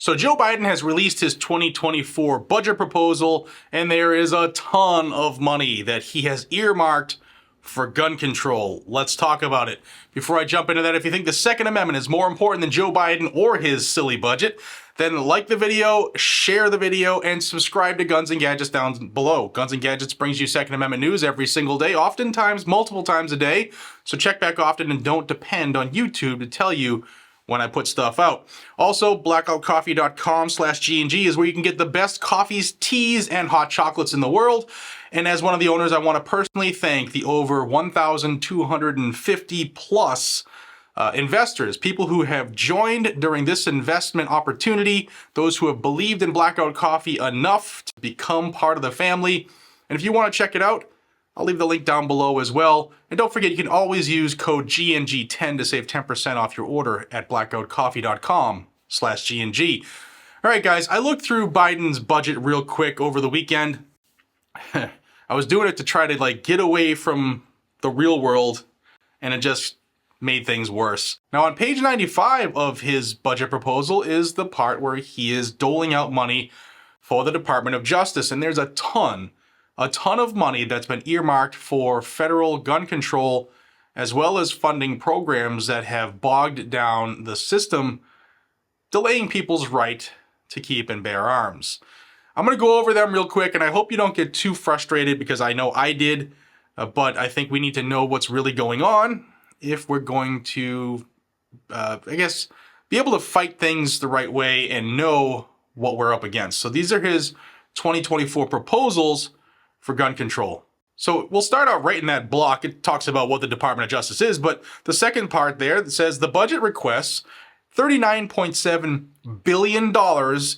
So Joe Biden has released his 2024 budget proposal, and there is a ton of money that he has earmarked for gun control. Let's talk about it. Before I jump into that, if you think the Second Amendment is more important than Joe Biden or his silly budget, then like the video, share the video, and subscribe to Guns and Gadgets down below. Guns and Gadgets brings you Second Amendment news every single day, oftentimes multiple times a day. So check back often and don't depend on YouTube to tell you when I put stuff out. Also, blackoutcoffee.com/GNG is where you can get the best coffees, teas, and hot chocolates in the world. And as one of the owners, I want to personally thank the over 1,250 plus investors, people who have joined during this investment opportunity, those who have believed in Blackout Coffee enough to become part of the family. And if you want to check it out, I'll leave the link down below as well. And don't forget, you can always use code GNG10 to save 10% off your order at blackoutcoffee.com/GNG. All right, guys, I looked through Biden's budget real quick over the weekend. I was doing it to try to get away from the real world, and it just made things worse. Now, on page 95 of his budget proposal is the part where he is doling out money for the Department of Justice, and there's a ton of money that's been earmarked for federal gun control, as well as funding programs that have bogged down the system, delaying people's right to keep and bear arms. I'm going to go over them real quick, and I hope you don't get too frustrated because I know I did, but I think we need to know what's really going on if we're going to, be able to fight things the right way and know what we're up against. So these are his 2024 proposals for gun control. So we'll start out right in that block. It talks about what the Department of Justice is, but the second part there that says the budget requests $39.7 billion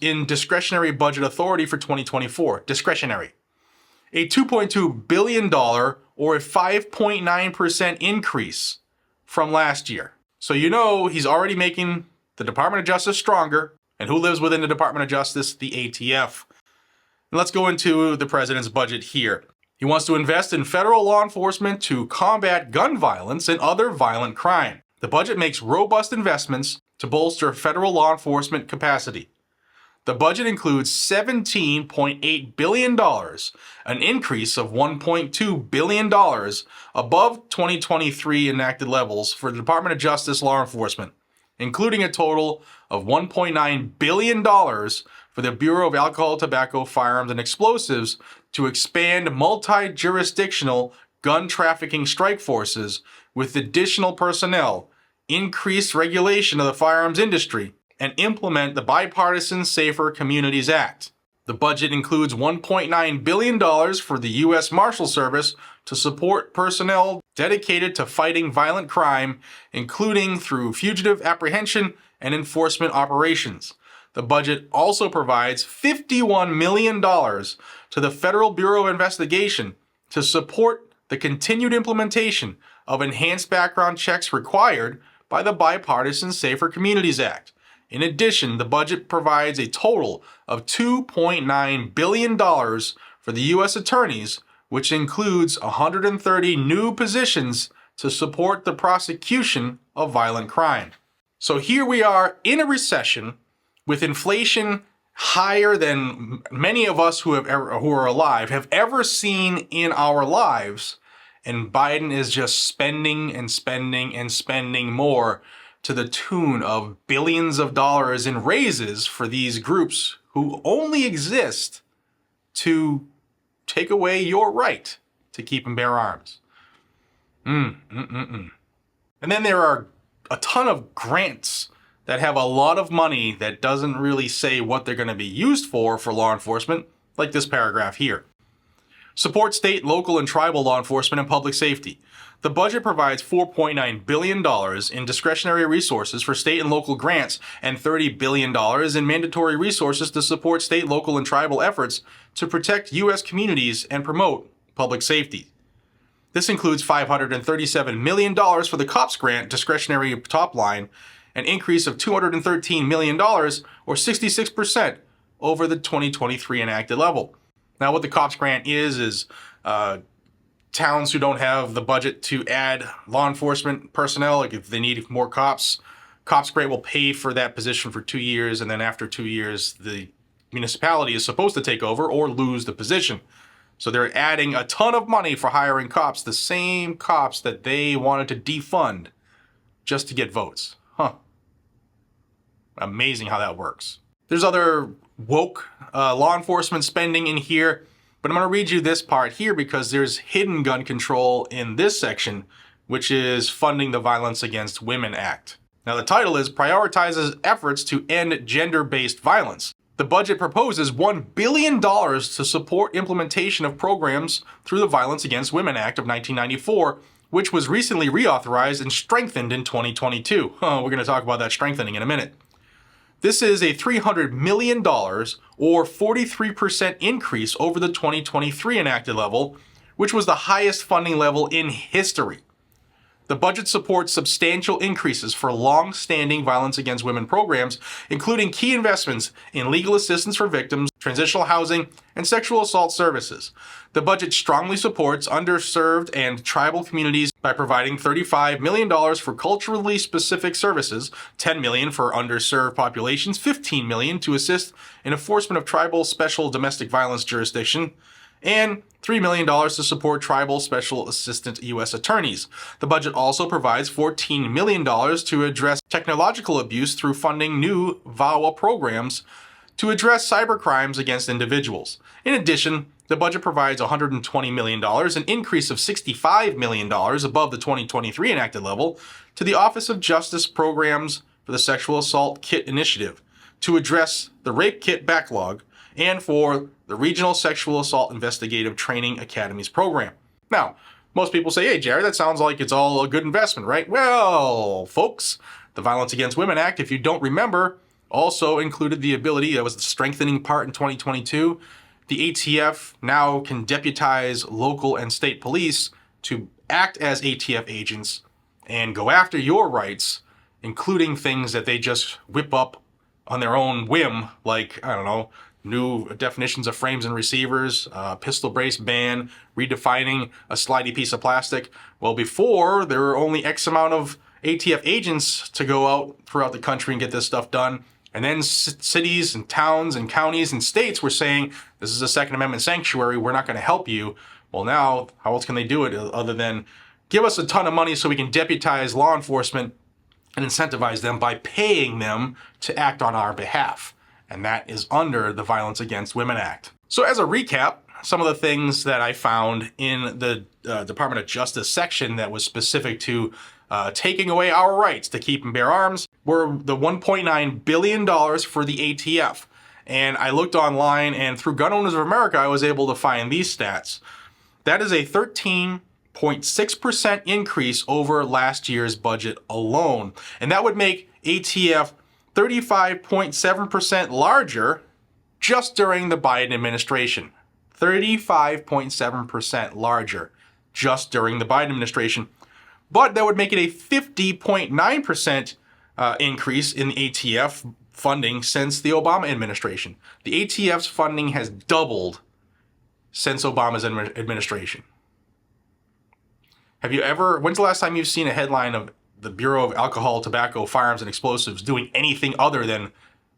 in discretionary budget authority for 2024. Discretionary. A $2.2 billion or a 5.9% increase from last year. So you know he's already making the Department of Justice stronger. And who lives within the Department of Justice? The ATF. And let's go into the president's budget here. He wants to invest in federal law enforcement to combat gun violence and other violent crime. The budget makes robust investments to bolster federal law enforcement capacity. The budget includes $17.8 billion, an increase of $1.2 billion above 2023 enacted levels for the Department of Justice law enforcement, including a total of $1.9 billion for the Bureau of Alcohol, Tobacco, Firearms, and Explosives to expand multi-jurisdictional gun trafficking strike forces with additional personnel, increase regulation of the firearms industry, and implement the Bipartisan Safer Communities Act. The budget includes $1.9 billion for the U.S. Marshal Service to support personnel dedicated to fighting violent crime, including through fugitive apprehension and enforcement operations. The budget also provides $51 million to the Federal Bureau of Investigation to support the continued implementation of enhanced background checks required by the Bipartisan Safer Communities Act. In addition, the budget provides a total of $2.9 billion for the U.S. attorneys, which includes 130 new positions to support the prosecution of violent crime. So here we are in a recession with inflation higher than many of us who are alive have ever seen in our lives, and Biden is just spending and spending and spending more to the tune of billions of dollars in raises for these groups who only exist to take away your right to keep and bear arms. And then there are a ton of grants that have a lot of money that doesn't really say what they're going to be used for law enforcement, like this paragraph here. Support state, local, and tribal law enforcement and public safety. The budget provides $4.9 billion in discretionary resources for state and local grants and $30 billion in mandatory resources to support state, local, and tribal efforts to protect U.S. communities and promote public safety. This includes $537 million for the COPS grant discretionary top line, an increase of $213 million or 66% over the 2023 enacted level. Now, what the COPS grant is towns who don't have the budget to add law enforcement personnel, like if they need more cops Cops Grant will pay for that position for 2 years, and then after 2 years, the municipality is supposed to take over or lose the position. So they're adding a ton of money for hiring cops, the same cops that they wanted to defund just to get votes. Huh. Amazing how that works. There's other woke law enforcement spending in here, but I'm going to read you this part here because there's hidden gun control in this section, which is funding the Violence Against Women Act. Now the title is Prioritizes Efforts to End Gender-Based Violence. The budget proposes $1 billion to support implementation of programs through the Violence Against Women Act of 1994, which was recently reauthorized and strengthened in 2022. We're going to talk about that strengthening in a minute. This is a $300 million or 43% increase over the 2023 enacted level, which was the highest funding level in history. The budget supports substantial increases for long-standing violence against women programs, including key investments in legal assistance for victims, transitional housing, and sexual assault services. The budget strongly supports underserved and tribal communities by providing $35 million for culturally specific services, $10 million for underserved populations, $15 million to assist in enforcement of tribal special domestic violence jurisdiction, and $3 million to support tribal special assistant U.S. attorneys. The budget also provides $14 million to address technological abuse through funding new VAWA programs to address cybercrimes against individuals. In addition, the budget provides $120 million, an increase of $65 million above the 2023 enacted level, to the Office of Justice Programs for the Sexual Assault Kit Initiative to address the rape kit backlog, and for the Regional Sexual Assault Investigative Training Academies program. Now, most people say, hey, Jared, that sounds like it's all a good investment, right? Well, folks, the Violence Against Women Act, if you don't remember, also included the ability, that was the strengthening part in 2022, the ATF now can deputize local and state police to act as ATF agents and go after your rights, including things that they just whip up on their own whim, like, I don't know, new definitions of frames and receivers, pistol brace ban, redefining a slidey piece of plastic. Well, before, there were only X amount of ATF agents to go out throughout the country and get this stuff done. And then cities and towns and counties and states were saying, this is a Second Amendment sanctuary, we're not going to help you. Well, now, how else can they do it other than give us a ton of money so we can deputize law enforcement and incentivize them by paying them to act on our behalf? And that is under the Violence Against Women Act. So as a recap, some of the things that I found in the Department of Justice section that was specific to taking away our rights to keep and bear arms were the $1.9 billion for the ATF. And I looked online, and through Gun Owners of America, I was able to find these stats. That is a 13.6% increase over last year's budget alone. And that would make ATF 35.7% larger just during the Biden administration. 35.7% larger just during the Biden administration. But that would make it a 50.9% increase in the ATF funding since the Obama administration. The ATF's funding has doubled since Obama's administration. Have you ever, when's the last time you've seen a headline of the Bureau of Alcohol, Tobacco, Firearms, and Explosives doing anything other than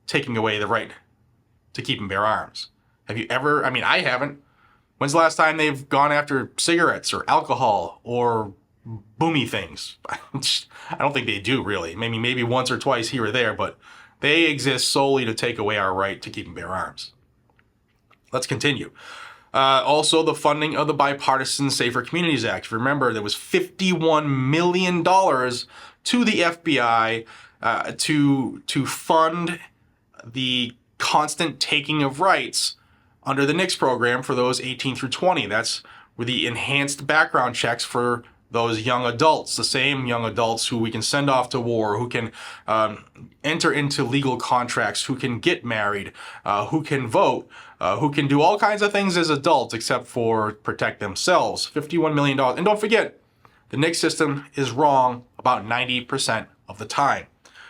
taking away the right to keep and bear arms? Have you ever, I mean, I haven't. When's the last time they've gone after cigarettes or alcohol or boomy things? I don't think they do, really. Maybe once or twice here or there, but they exist solely to take away our right to keep and bear arms. Let's continue. Also, the funding of the Bipartisan Safer Communities Act. Remember, there was $51 million to the FBI to fund the constant taking of rights under the NICS program for those 18 through 20. That's where the enhanced background checks for those young adults, the same young adults who we can send off to war, who can enter into legal contracts, who can get married, who can vote, who can do all kinds of things as adults except for protect themselves. $51 million. And don't forget, the NICS system is wrong about 90% of the time.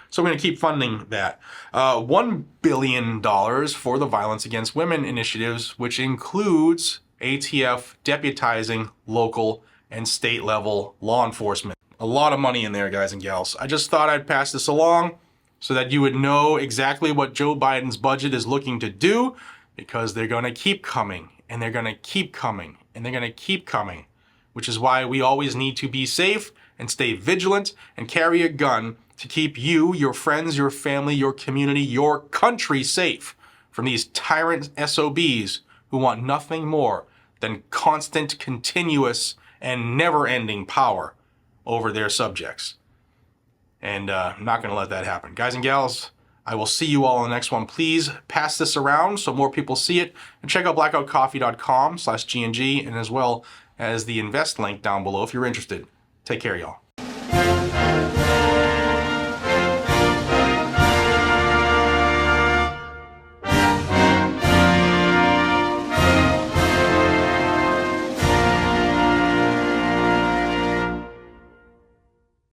So we're going to keep funding that. $1 billion for the Violence Against Women initiatives, which includes ATF deputizing local and state level law enforcement. A lot of money in there, guys and gals. I just thought I'd pass this along so that you would know exactly what Joe Biden's budget is looking to do, because they're going to keep coming, and they're going to keep coming, and they're going to keep coming, which is why we always need to be safe and stay vigilant and carry a gun to keep you, your friends, your family, your community, your country safe from these tyrant SOBs who want nothing more than constant, continuous, and never-ending power over their subjects. And I'm not going to let that happen. Guys and gals, I will see you all in the next one. Please pass this around so more people see it. And check out blackoutcoffee.com/GNG, and as well as the invest link down below if you're interested. Take care, y'all.